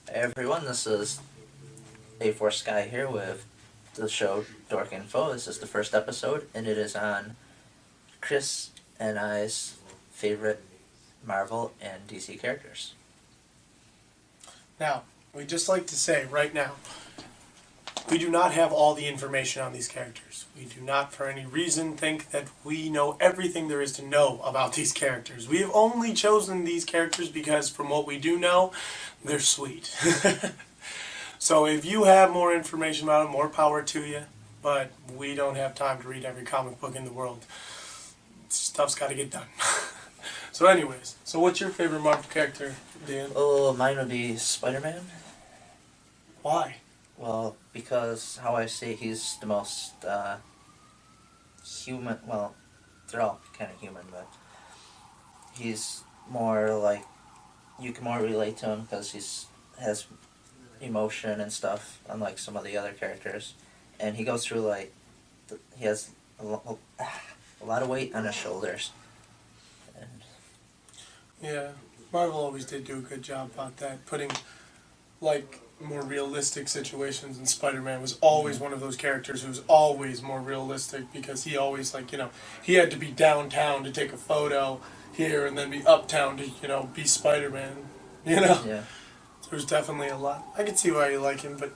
Hey everyone, this is A4 Sky here with the show Dork Info. This is the first episode, and it is on Chris and I's favorite Marvel and DC characters. Now, we'd just like to say right now, we do not have all the information on these characters. We do not, for any reason, think that we know everything there is to know about these characters. We have only chosen these characters because, from what we do know, they're sweet. So if you have more information about them, more power to you. But we don't have time to read every comic book in the world. Stuff's got to get done. So anyways, so what's your favorite Marvel character, Dan? Oh, mine would be Spider-Man. Why? Well, because how I see it, he's the most human. Well, they're all kind of human, but he's more like you can more relate to him because has emotion and stuff, unlike some of the other characters. And he goes through he has a lot of weight on his shoulders. And Yeah, Marvel always did do a good job about that, putting more realistic situations, and Spider-Man was always one of those characters who was always more realistic because he always he had to be downtown to take a photo here and then be uptown to be Spider-Man, Yeah. There's definitely a lot. I can see why you like him, but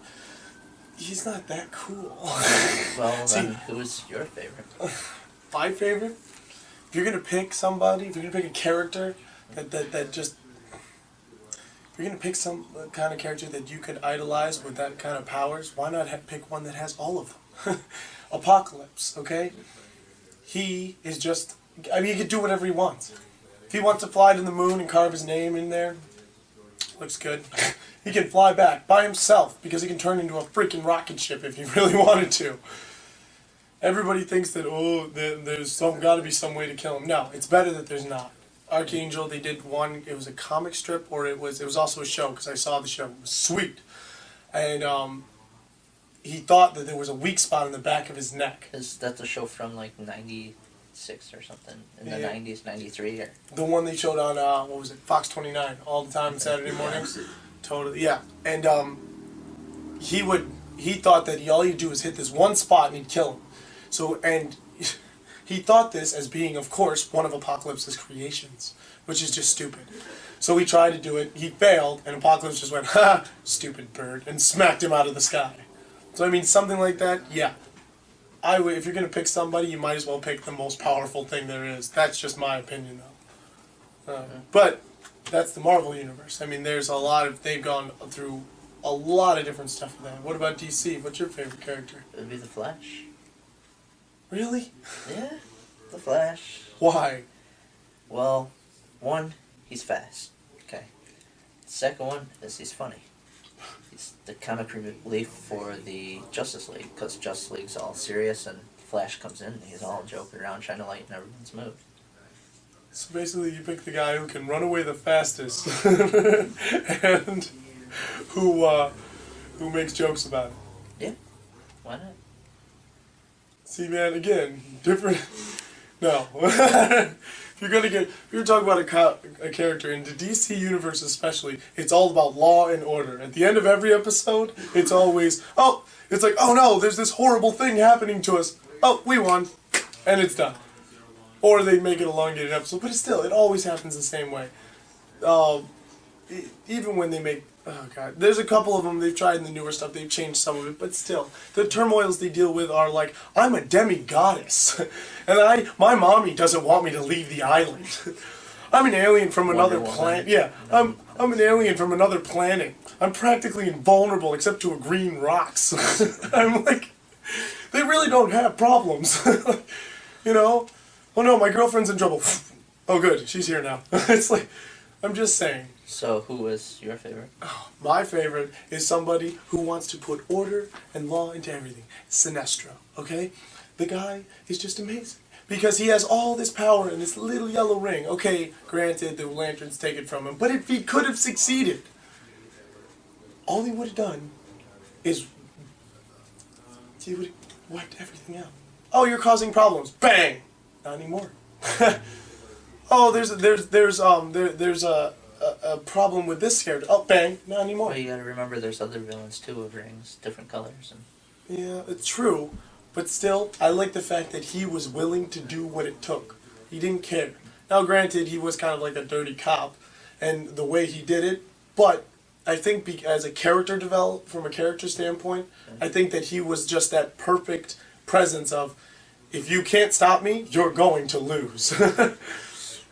he's not that cool. Well, See, then who's your favorite? my favorite? If you're gonna pick somebody, if you're gonna pick a character that just if you're going to pick some kind of character that you could idolize with that kind of powers, why not pick one that has all of them? Apocalypse, okay? He is just... he could do whatever he wants. If he wants to fly to the moon and carve his name in there, looks good. He can fly back by himself because he can turn into a freaking rocket ship if he really wanted to. Everybody thinks that, there's got to be some way to kill him. No, it's better that there's not. Archangel, they did one, it was a comic strip, or it was also a show, because I saw the show. It was sweet. And he thought that there was a weak spot in the back of his neck. Is that the show from 96 or something? In the 90s, 93? Or... The one they showed on, Fox 29, all the time Saturday mornings? Totally, yeah. And he thought that all he'd do is hit this one spot and he'd kill him. So, and... he thought this as being, of course, one of Apocalypse's creations, which is just stupid. So he tried to do it, he failed, and Apocalypse just went, ha, stupid bird, and smacked him out of the sky. So I mean, something like that, yeah. If you're going to pick somebody, you might as well pick the most powerful thing there is. That's just my opinion, though. But that's the Marvel Universe. I mean, they've gone through a lot of different stuff with that. What about DC? What's your favorite character? It would be the Flash. Really? Yeah, the Flash. Why? Well, one, he's fast. Okay. Second one is he's funny. He's the comic relief for the Justice League, because Justice League's all serious and Flash comes in and he's all joking around trying to lighten everyone's mood. So basically you pick the guy who can run away the fastest and who makes jokes about it. Yeah, why not? See, man, again, different... No. If you're talking about a character, in the DC universe especially, it's all about law and order. At the end of every episode, it's always, oh no, there's this horrible thing happening to us. Oh, we won. And it's done. Or they make it a elongated episode, but it always happens the same way. Even when they make... Oh, God. There's a couple of them they've tried in the newer stuff. They've changed some of it, but still. The turmoils they deal with are like, I'm a demi-goddess. And my mommy doesn't want me to leave the island. I'm an alien from another planet. Yeah, I'm an alien from another planet. I'm practically invulnerable except to green rocks. I'm like... They really don't have problems. Oh no, my girlfriend's in trouble. Oh good, she's here now. It's like... I'm just saying. So, who is your favorite? My favorite is somebody who wants to put order and law into everything. Sinestro, okay? The guy is just amazing. Because he has all this power in this little yellow ring. Okay, granted, the lanterns take it from him. But if he could have succeeded, all he would have done is... he would have wiped everything out. Oh, you're causing problems. Bang! Not anymore. Oh, there's a a problem with this character. Oh, bang, not anymore. Well, you gotta remember there's other villains too with rings, different colors. And Yeah, it's true. But still, I like the fact that he was willing to do what it took. He didn't care. Now, granted, he was kind of like a dirty cop, and the way he did it, but I think as a character develop, from a character standpoint, I think that he was just that perfect presence of, if you can't stop me, you're going to lose.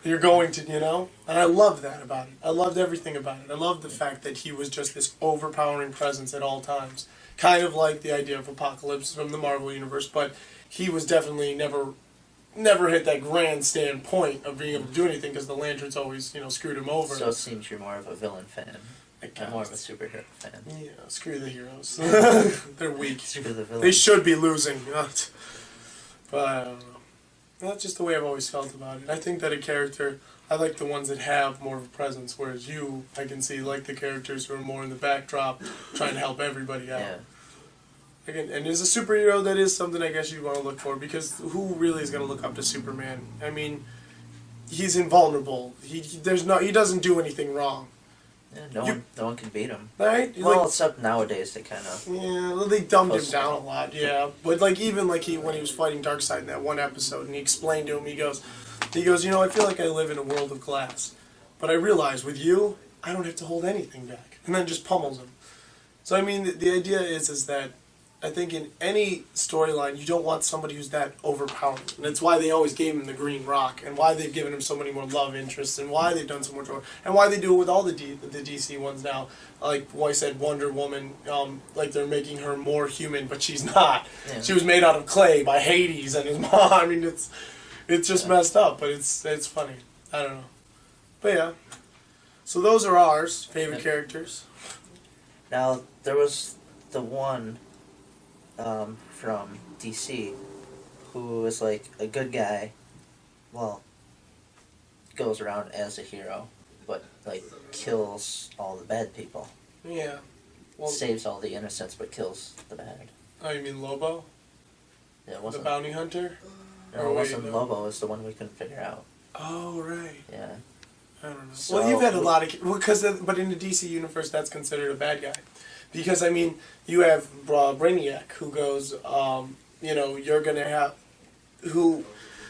You're going to, you know? And I loved that about it. I loved everything about it. I loved the fact that he was just this overpowering presence at all times. Kind of like the idea of Apocalypse from the Marvel Universe, but he was definitely never hit that grandstand point of being able to do anything because the Lanterns always, screwed him over. so it seems you're more of a villain fan. I'm more of a superhero fan. Yeah, screw the heroes. They're weak. Screw the villains. They should be losing. But I don't know. That's just the way I've always felt about it. I think that a character, I like the ones that have more of a presence, whereas you, I can see, like the characters who are more in the backdrop, trying to help everybody out. Yeah. Again, and as a superhero, that is something I guess you want to look for, because who really is going to look up to Superman? I mean, he's invulnerable. He doesn't do anything wrong. Yeah, no one can beat him. Right? Well, except nowadays they kind of. Yeah, well, they dumbed him down a lot. Yeah, but even when he was fighting Darkseid in that one episode, and he explained to him, he goes, I feel like I live in a world of glass, but I realize with you, I don't have to hold anything back, and then just pummels him. So I mean, the idea is that I think in any storyline, you don't want somebody who's that overpowering. And that's why they always gave him the Green Rock, and why they've given him so many more love interests, and why they've done so much more, and why they do it with all the DC ones now. Like I said, Wonder Woman, like they're making her more human, but she's not. Yeah. She was made out of clay by Hades and his mom. I mean, it's just messed up, but it's funny. I don't know. But yeah. So those are ours, favorite characters. Now, there was the one from DC who is like a good guy, well, goes around as a hero, but like kills all the bad people. Yeah. Well, Saves all the innocents but kills the bad. oh, you mean Lobo? Yeah, it The wasn't, bounty hunter? no, it wasn't Lobo, it was the one we couldn't figure out. Oh, right. Yeah. I don't know. So- Well, you've had a lot of... but in the DC universe, that's considered a bad guy. Because, I mean, you have Brainiac, who goes, you're going to have... who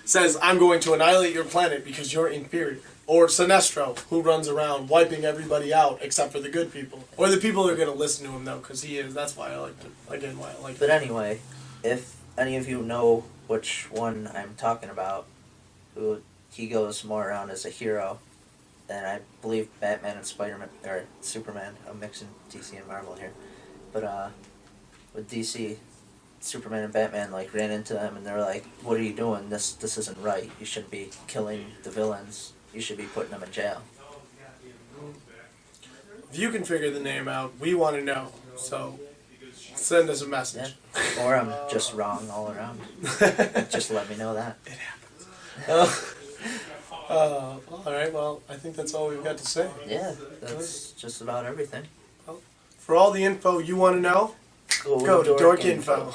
says, I'm going to annihilate your planet because you're inferior. Or Sinestro, who runs around wiping everybody out except for the good people. Or the people who are going to listen to him, though, because he is. That's why I like him. Again, why I like him. But anyway, if any of you know which one I'm talking about, who he goes more around as a hero, and I believe Batman and Spider-Man, or Superman, I'm mixing DC and Marvel here, but with DC, Superman and Batman like ran into them and they're like, what are you doing? This isn't right. You shouldn't be killing the villains. You should be putting them in jail. If you can figure the name out, we want to know. So, send us a message. Yeah. Or I'm just wrong all around. Just let me know that. It happens. Alright, well, I think that's all we've got to say. Yeah, that's just about everything. For all the info you want to know, go to Dork Info.